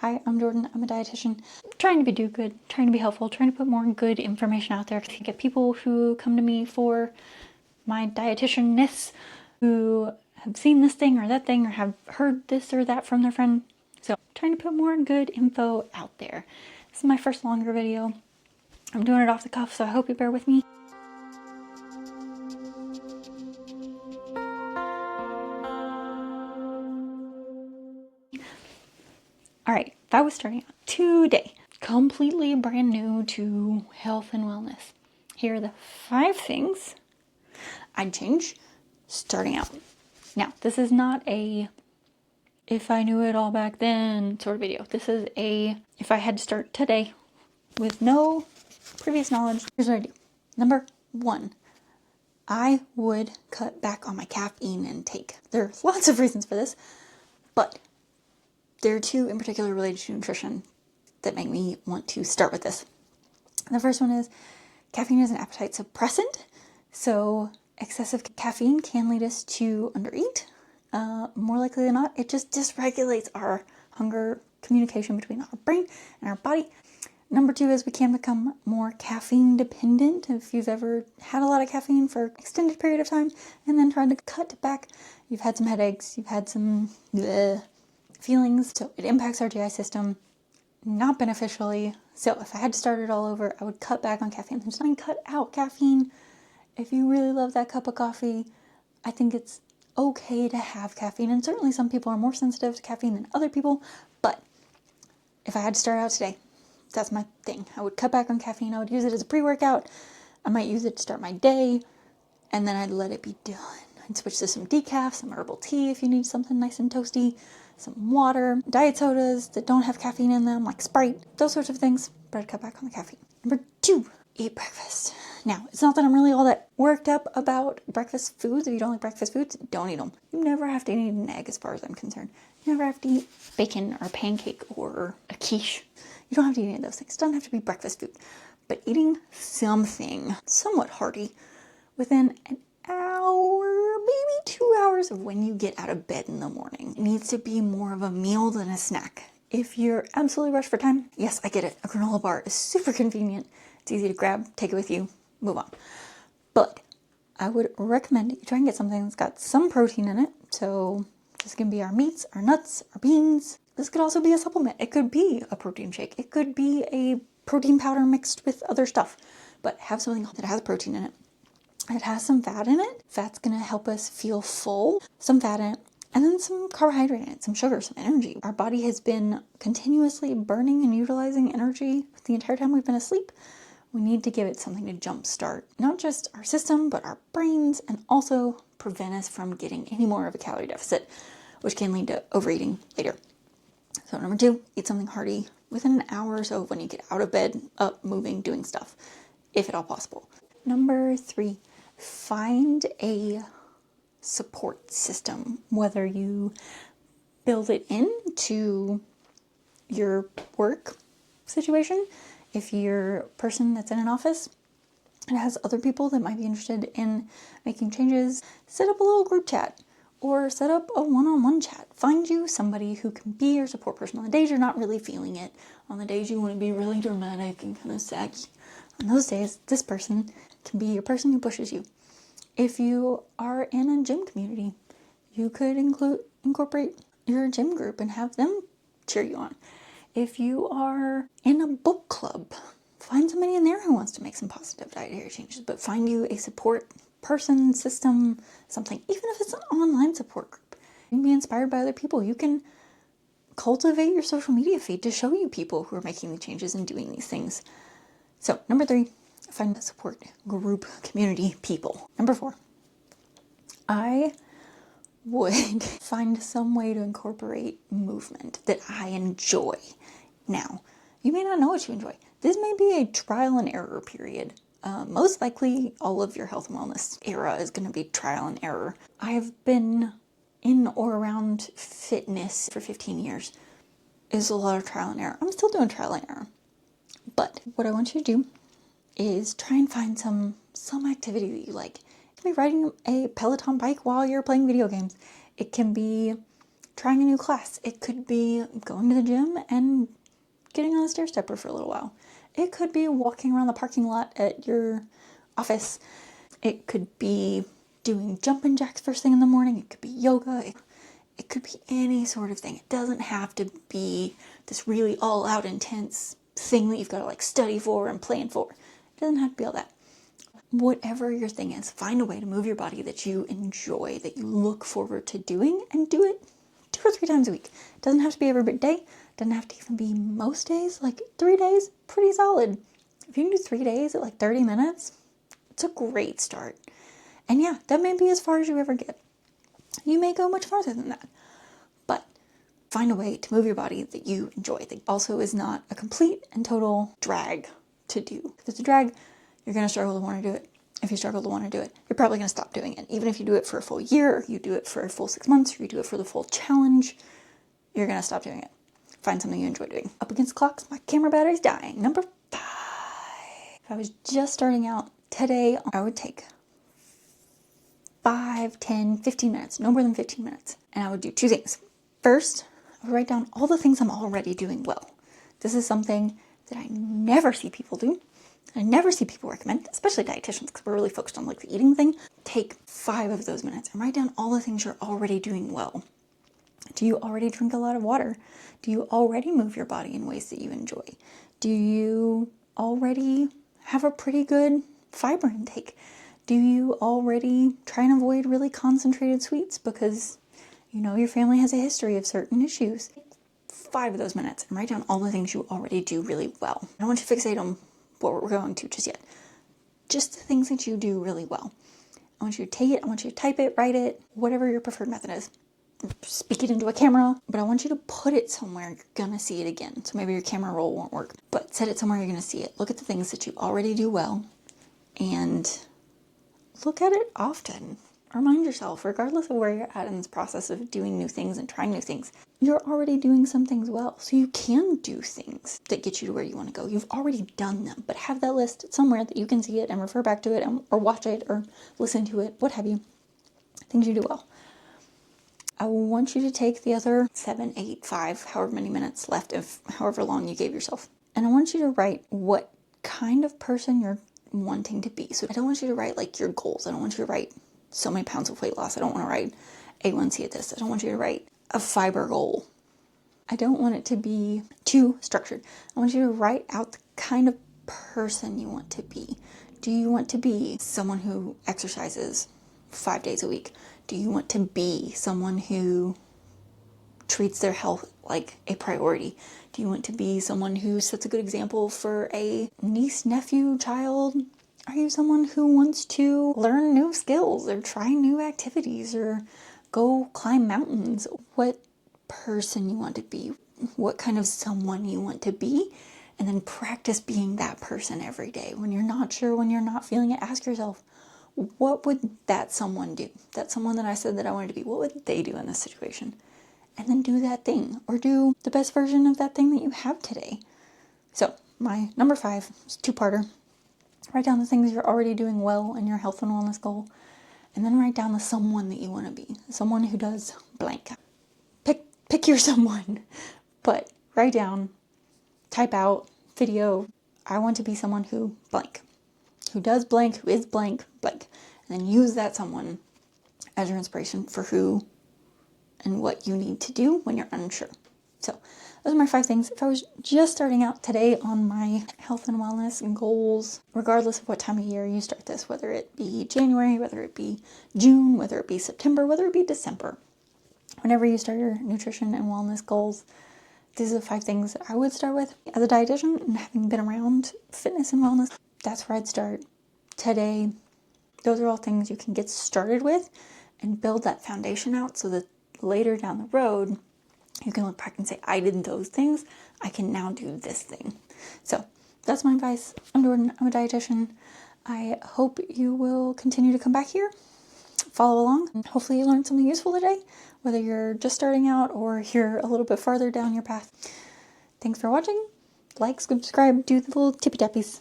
Hi, I'm Jordan. I'm a dietitian. Trying to do good, trying to be helpful, trying to put more good information out there. I get people who come to me for my dietitian-ness, who have seen this thing or that thing or have heard this or that from their friend. So trying to put more good info out there. This is my first longer video. I'm doing it off the cuff, so I hope you bear with me. Alright, if I was starting out today, completely brand new to health and wellness, here are the 5 things I'd change starting out. Now, this is not a if I knew it all back then sort of video. This is a if I had to start today with no previous knowledge, here's what I do. Number 1, I would cut back on my caffeine intake. There's lots of reasons for this, but there are 2 in particular related to nutrition that make me want to start with this. The first one is caffeine is an appetite suppressant, so excessive caffeine can lead us to undereat. More likely than not, it just dysregulates our hunger communication between our brain and our body. Number 2 is we can become more caffeine dependent. If you've ever had a lot of caffeine for an extended period of time and then tried to cut back, you've had some headaches, you've had some feelings, so it impacts our GI system not beneficially. So if I had to start it all over, I would cut back on caffeine. There's nothing cut out caffeine. If you really love that cup of coffee, I think it's okay to have caffeine, and certainly some people are more sensitive to caffeine than other people, but if I had to start out today, that's my thing. I would cut back on caffeine. I would use it as a pre-workout. I might use it to start my day, and then I'd let it be done. I'd switch to some decaf, some herbal tea if you need something nice and toasty, some water, diet sodas that don't have caffeine in them, like Sprite, those sorts of things, but I'd cut back on the caffeine. Number 2, eat breakfast. Now, it's not that I'm really all that worked up about breakfast foods. If you don't like breakfast foods, don't eat them. You never have to eat an egg as far as I'm concerned. You never have to eat bacon or a pancake or a quiche. You don't have to eat any of those things. It doesn't have to be breakfast food. But eating something somewhat hearty within an hour, maybe 2 hours of when you get out of bed in the morning. It needs to be more of a meal than a snack. If you're absolutely rushed for time, yes, I get it. A granola bar is super convenient. It's easy to grab, take it with you, move on. But I would recommend you try and get something that's got some protein in it. So this can be our meats, our nuts, our beans. This could also be a supplement. It could be a protein shake. It could be a protein powder mixed with other stuff. But have something that has protein in it. It has some fat in it. Fat's going to help us feel full. Some fat in it. And then some carbohydrate in it, some sugar, some energy. Our body has been continuously burning and utilizing energy the entire time we've been asleep. We need to give it something to jumpstart not just our system, but our brains, and also prevent us from getting any more of a calorie deficit, which can lead to overeating later. So number 2, eat something hearty within an hour or so when you get out of bed, up, moving, doing stuff, if at all possible. Number 3, find a support system, whether you build it into your work situation. If you're a person that's in an office and has other people that might be interested in making changes, set up a little group chat or set up a one-on-one chat. Find you somebody who can be your support person on the days you're not really feeling it, on the days you want to be really dramatic and kind of saggy. On those days, this person can be your person who pushes you. If you are in a gym community, you could incorporate your gym group and have them cheer you on. If you are in a book club, find somebody in there who wants to make some positive dietary changes, but find you a support person, system, something, even if it's an online support group. You can be inspired by other people. You can cultivate your social media feed to show you people who are making the changes and doing these things. So, number 3, find a support group, community, people. Number 4, I would find some way to incorporate movement that I enjoy. Now, you may not know what you enjoy. This may be a trial and error period. Most likely, all of your health and wellness era is going to be trial and error. I've been in or around fitness for 15 years. It's a lot of trial and error. I'm still doing trial and error. But what I want you to do is try and find some activity that you like. It can be riding a Peloton bike while you're playing video games. It can be trying a new class. It could be going to the gym and getting on the stair stepper for a little while. It could be walking around the parking lot at your office. It could be doing jumping jacks first thing in the morning. It could be yoga. It could be any sort of thing. It doesn't have to be this really all-out intense thing that you've got to like study for and plan for. It doesn't have to be all that. Whatever your thing is, find a way to move your body that you enjoy, that you look forward to doing, and do it 2 or 3 times a week. It doesn't have to be every day. It doesn't have to even be most days. Like 3 days, pretty solid. If you can do 3 days at like 30 minutes, it's a great start. And yeah, that may be as far as you ever get. You may go much farther than that. But find a way to move your body that you enjoy, that also is not a complete and total drag to do. If it's a drag, you're going to struggle to want to do it. If you struggle to want to do it, you're probably going to stop doing it. Even if you do it for a full year, or you do it for a full 6 months, or you do it for the full challenge, you're going to stop doing it. Find something you enjoy doing. Up against clocks, my camera battery's dying. Number 5. If I was just starting out today, I would take 5, 10, 15 minutes, no more than 15 minutes. And I would do 2 things. First, I would write down all the things I'm already doing well. This is something that I never see people do. I never see people recommend, especially dietitians, because we're really focused on like the eating thing. Take 5 of those minutes and write down all the things you're already doing well. Do you already drink a lot of water? Do you already move your body in ways that you enjoy? Do you already have a pretty good fiber intake? Do you already try and avoid really concentrated sweets because you know your family has a history of certain issues? 5 of those minutes and write down all the things you already do really well. I don't want you to fixate on what we're going to just yet. Just the things that you do really well. I want you to take it, I want you to type it, write it, whatever your preferred method is. Speak it into a camera, but I want you to put it somewhere you're gonna see it again. So maybe your camera roll won't work, but set it somewhere you're gonna see it. Look at the things that you already do well and look at it often. Remind yourself, regardless of where you're at in this process of doing new things and trying new things, you're already doing some things well. So you can do things that get you to where you want to go. You've already done them, but have that list somewhere that you can see it and refer back to it or watch it or listen to it, what have you. Things you do well. I want you to take the other 7, 8, 5, however many minutes left of however long you gave yourself. And I want you to write what kind of person you're wanting to be. So I don't want you to write like your goals. I don't want you to write so many pounds of weight loss. I don't want to write A1C at this. I don't want you to write a fiber goal. I don't want it to be too structured. I want you to write out the kind of person you want to be. Do you want to be someone who exercises 5 days a week? Do you want to be someone who treats their health like a priority? Do you want to be someone who sets a good example for a niece, nephew, child? Are you someone who wants to learn new skills or try new activities or go climb mountains? What person you want to be, what kind of someone you want to be, and then practice being that person every day. When you're not sure, when you're not feeling it, ask yourself, what would that someone do? That someone that I said that I wanted to be, what would they do in this situation? And then do that thing, or do the best version of that thing that you have today. So my number 5 is 2-parter. Write down the things you're already doing well in your health and wellness goal, and then write down the someone that you want to be, someone who does blank. Pick your someone, but write down, type out, video, I want to be someone who blank, who does blank, who is blank, blank, and then use that someone as your inspiration for who and what you need to do when you're unsure. So those are my 5 things. If I was just starting out today on my health and wellness and goals, regardless of what time of year you start this, whether it be January, whether it be June, whether it be September, whether it be December, whenever you start your nutrition and wellness goals, these are the 5 things that I would start with. As a dietitian and having been around fitness and wellness, that's where I'd start today. Those are all things you can get started with and build that foundation out so that later down the road, you can look back and say, I did those things. I can now do this thing. So that's my advice. I'm Jordan. I'm a dietitian. I hope you will continue to come back here, follow along, and hopefully you learned something useful today, whether you're just starting out or you're a little bit farther down your path. Thanks for watching. Like, subscribe, do the little tippy tappies.